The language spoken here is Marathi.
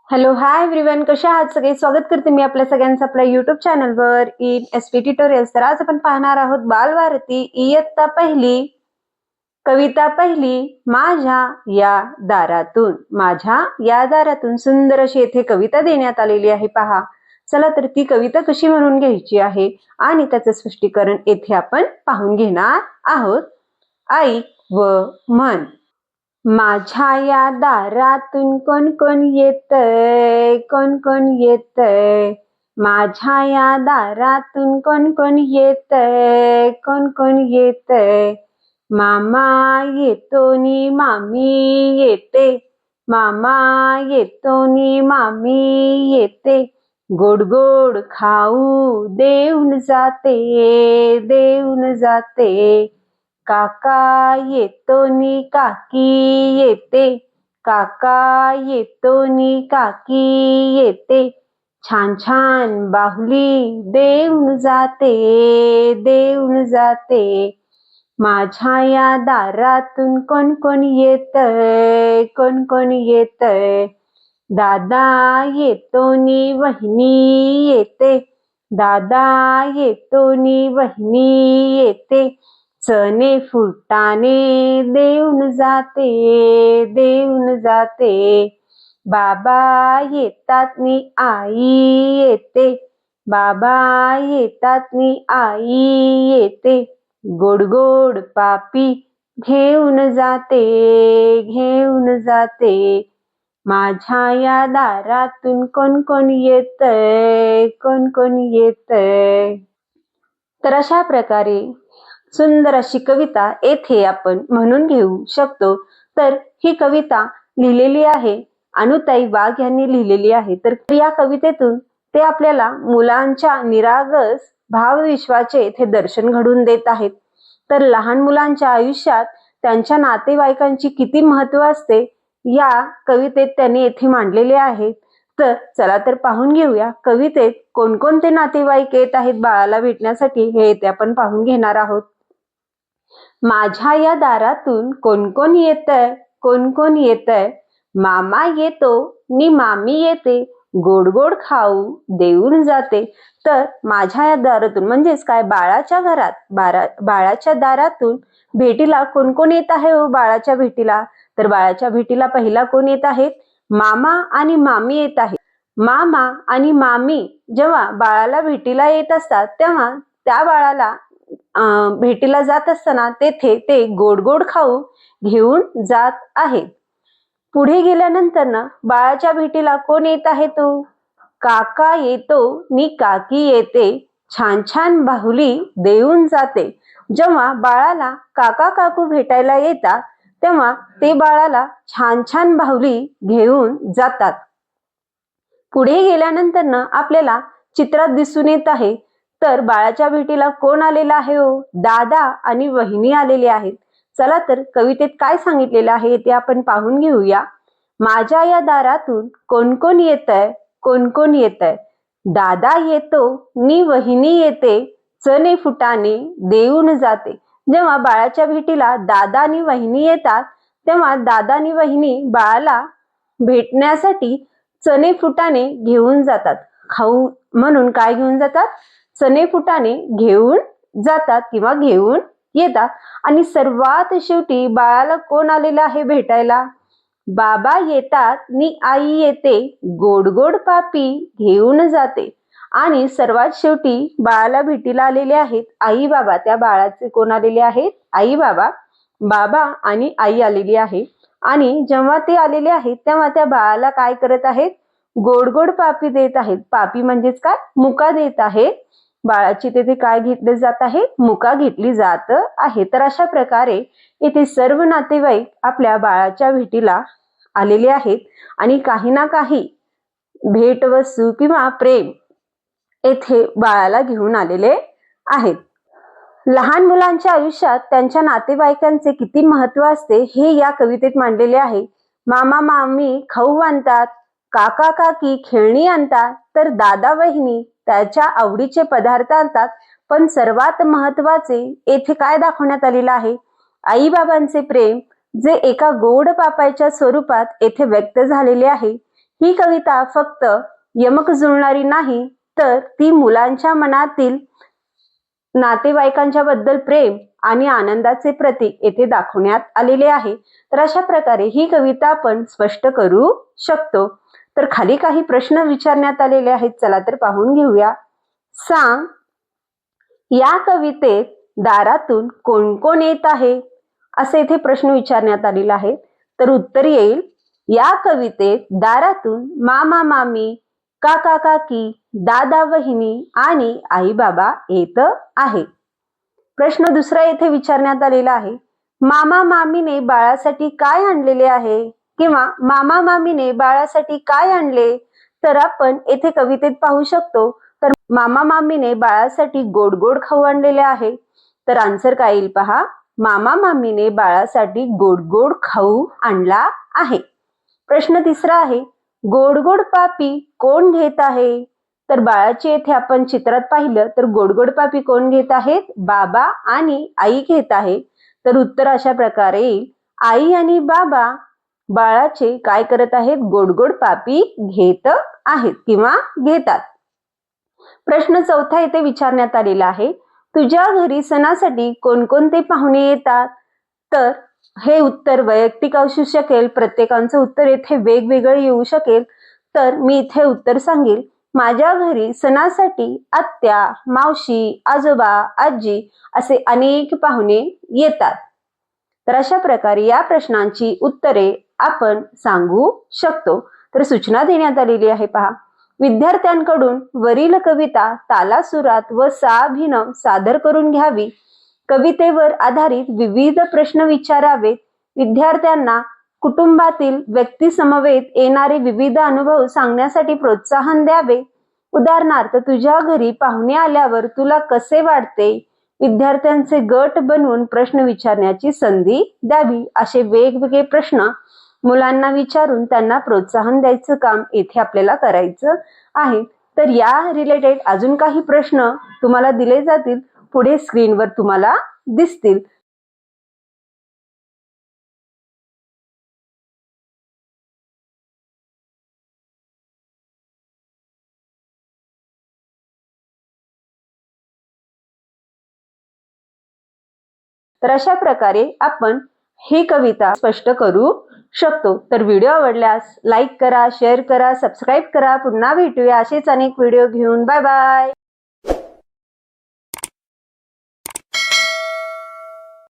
हॅलो हाय एव्हरीवन, कशा आहात सगळे? स्वागत करते मी आपल्या सगळ्यांचं आपल्या युट्यूब चॅनलवर इन एसपी ट्युटोरियल्स. तर आज आपण पाहणार आहोत बालभारती इयत्ता पहिली, कविता पहिली, माझ्या या दारातून. माझ्या या दारातून सुंदर अशी येथे कविता देण्यात आलेली आहे. पहा, चला तर ती कविता कशी म्हणून घ्यायची आहे आणि त्याचं स्पष्टीकरण येथे आपण पाहून घेणार आहोत. ऐक व म्हण. माझ्या या दारातून कोण कोण येतंय, कोण कोण येतंय. माझ्या या दारातून कोण कोण येतंय, कोण कोण येतंय. मामा येतो नी मामी येते, मामा येतो नी मामी येते. गोड गोड खाऊ देऊन जाते, देऊन जाते. काका येतो नी काकी येते, काका येतो नी काकी येते. छान छान बाहुली देऊन जाते, देऊन जाते. माझ्या या दारातून कोण कोण येतंय, कोण कोण येतंय. दादा येतो नी वहिनी येते, दादा येतो नी वहिनी येते. चणे फुटाणे देऊन जाते, देऊन जाते. बाबा येतात नी आई येते, बाबा येतात नी आई येते. गोड गोड पापी घेऊन जाते, घेऊन जाते. माझ्या या दारातून कोण कोण येतंय, कोण कोण येतंय. तर अशा प्रकारे सुंदर अशी कविता येथे आपण म्हणून घेऊ शकतो. तर ही कविता लिहिलेली आहे अनुताई वाघ यांनी लिहिलेली आहे. तर या कवितेतून ते आपल्याला मुलांच्या निरागस भावविश्वाचे येथे दर्शन घडवून देत आहेत. तर लहान मुलांच्या आयुष्यात त्यांच्या नातेवाईकांची किती महत्व असते या कवितेत त्यांनी येथे मांडलेले आहेत. तर चला तर पाहून घेऊया कवितेत कोणकोणते नातेवाईक येत आहेत बाळाला भेटण्यासाठी हे येथे आपण पाहून घेणार आहोत. माझ्या या दारातून कोण कोण येतंय, कोण कोण येतंय. मामा येतो नी मामी येते, गोड गोड खाऊ देऊन जाते. तर माझ्या या दारातून म्हणजेच काय, बाळाच्या घरात बाळाच्या दारातून भेटीला कोण कोण येत आहे हो बाळाच्या भेटीला. तर बाळाच्या भेटीला पहिला कोण येत आहेत, मामा आणि मामी येत आहेत. मामा आणि मामी जेव्हा बाळाला भेटीला येत असतात तेव्हा त्या बाळाला भेटीला जात असताना तेथे ते गोड गोड खाऊ घेऊन जात आहेत. पुढे गेल्यानंतर ना बाळाच्या भेटीला कोण येत आहे तो, काका येतो नी काकी येते. छान छान बाहुली देऊन जाते. जेव्हा बाळाला काका काकू भेटायला येतात तेव्हा ते बाळाला छान छान बाहुली घेऊन जातात. पुढे गेल्यानंतर ना आपल्याला चित्रात दिसून येत आहे तर बाळाच्या भेटीला कोण आलेला आहे हो, दादा आणि वहिनी आलेले आहेत. चला तर कवितेत काय सांगितलेलं आहे ते आपण पाहून घेऊया. माझ्या या दारातून कोण कोण येतंय, कोण कोण येतंय. दादा येतो नी वहिनी येते, चणे फुटाणे देऊन जाते. जेव्हा बाळाच्या भेटीला दादा आणि वहिनी येतात तेव्हा दादा आणि वहिनी बाळाला भेटण्यासाठी चणे फुटाणे घेऊन जातात. खाऊ म्हणून काय घेऊन जातात, चणे फुटाणे घेऊन जातात किंवा घेऊन येतात. आणि सर्वात शेवटी बाळाला कोण आलेला आहे भेटायला, बाबा येतात नी आई येते, गोड गोड पापी घेऊन जाते. आणि सर्वात शेवटी बाळाला भेटीला आलेले आहेत आई बाबा. त्या बाळाचे कोण आलेले आहेत, आई बाबा. बाबा आणि आई आलेली आहे. आणि जेव्हा ते आलेले आहेत तेव्हा त्या बाळाला काय करत आहेत, गोड गोड पापी देत आहेत. पापी म्हणजेच काय, मुका देत आहेत. बाळाची तेथे काय घेतले जात आहे, मुका घेतली जात आहे. तर अशा प्रकारे इथे सर्व नातेवाईक आपल्या बाळाच्या भेटीला आलेले आहेत आणि काही ना काही भेटवस्तू किंवा प्रेम येथे बाळाला घेऊन आलेले आहेत. लहान मुलांच्या आयुष्यात त्यांच्या नातेवाईकांचे किती महत्व असते हे या कवितेत मांडलेले आहे. मामा मामी खाऊ आणतात, काका काकी खेळणी आणतात, तर दादा वहिनी त्याच्या आवडीचे पदार्थ आणतात. पण सर्वात महत्वाचे येथे काय दाखवण्यात आलेलं आहे, आई बाबांचे प्रेम जे एका गोड पापाच्या स्वरूपात येथे व्यक्त झालेले आहे. ही कविता फक्त यमक जुळणारी नाही, तर ती मुलांच्या मनातील नातेवाईकांच्या बद्दल प्रेम आणि आनंदाचे प्रतीक येथे दाखवण्यात आलेले आहे. तर अशा प्रकारे ही कविता आपण स्पष्ट करू शकतो. तर खाली काही प्रश्न विचारण्यात आलेले आहेत, चला तर पाहून घेऊया. सांग, या कवितेत दारातून कोण कोण येत आहे, असे इथे प्रश्न विचारण्यात आलेला आहे. तर उत्तर येईल, या कवितेत दारातून मामा मामी, काका काकी, दादा वहिनी आणि आई बाबा येत आहे. प्रश्न दुसरा येथे विचारण्यात आलेला आहे, मामा मामीने बाळासाठी काय आणलेले आहे, किंवा मामा मामीने बाळासाठी काय आणले. तर आपण येथे कवितेत पाहू शकतो, तर मामा मामीने बाळासाठी गोड गोड खाऊ आणलेले आहे. तर आन्सर काय येईल पहा, मामा मामीने बाळासाठी गोड गोड खाऊ आणला आहे. प्रश्न तिसरा आहे, गोड गोड पापी कोण घेत आहे. तर बाळाचे येथे आपण चित्रात पाहिलं तर गोड गोड पापी कोण घेत आहेत, बाबा आणि आई घेत आहे. तर उत्तर अशा प्रकारे येईल, आई आणि बाबा बाळाचे काय करत आहेत, गोड गोड पापी घेत आहेत किंवा घेतात. प्रश्न चौथा येथे विचारण्यात आलेला आहे, तुझ्या घरी सणासाठी कोणकोणते पाहुणे येतात. तर हे उत्तर वैयक्तिक असू शकेल, प्रत्येकाचं उत्तर येथे वेगवेगळं येऊ शकेल. तर मी इथे उत्तर सांगेल, माझ्या घरी सणासाठी आत्या, मावशी, आजोबा, आजी असे अनेक पाहुणे येतात. तर अशा प्रकारे या प्रश्नांची उत्तरे आपण सांगू शकतो. तर सूचना देण्यात आलेली आहे पहा, विद्यार्थ्यांकडून वरील कविता तालासुरात व साभिनव सादर करून घ्यावी. कवितेवर आधारित विविध प्रश्न विचारावेत. विद्यार्थ्यांना कुटुंबातील व्यक्तीसमवेत येणारे विविध अनुभव सांगण्यासाठी प्रोत्साहन द्यावे. उदाहरणार्थ, तुझ्या घरी पाहुणे आल्यावर तुला कसे वाटते. विद्यार्थ्यांचे गट बनवून प्रश्न विचारण्याची संधी द्यावी. असे वेगवेगळे प्रश्न मुलांना विचारून त्यांना प्रोत्साहन द्यायचं काम इथे आपल्याला करायचं आहे. तर या रिलेटेड अजून काही प्रश्न तुम्हाला दिले जातील, पुढे स्क्रीनवर तुम्हाला दिसतील. तर अशा प्रकारे आपण ही कविता स्पष्ट करू शकतो. तर व्हिडिओ आवडल्यास लाईक करा, शेअर करा, सबस्क्राईब करा. पुन्हा भेटूया असेच अनेक व्हिडिओ घेऊन. Bye bye.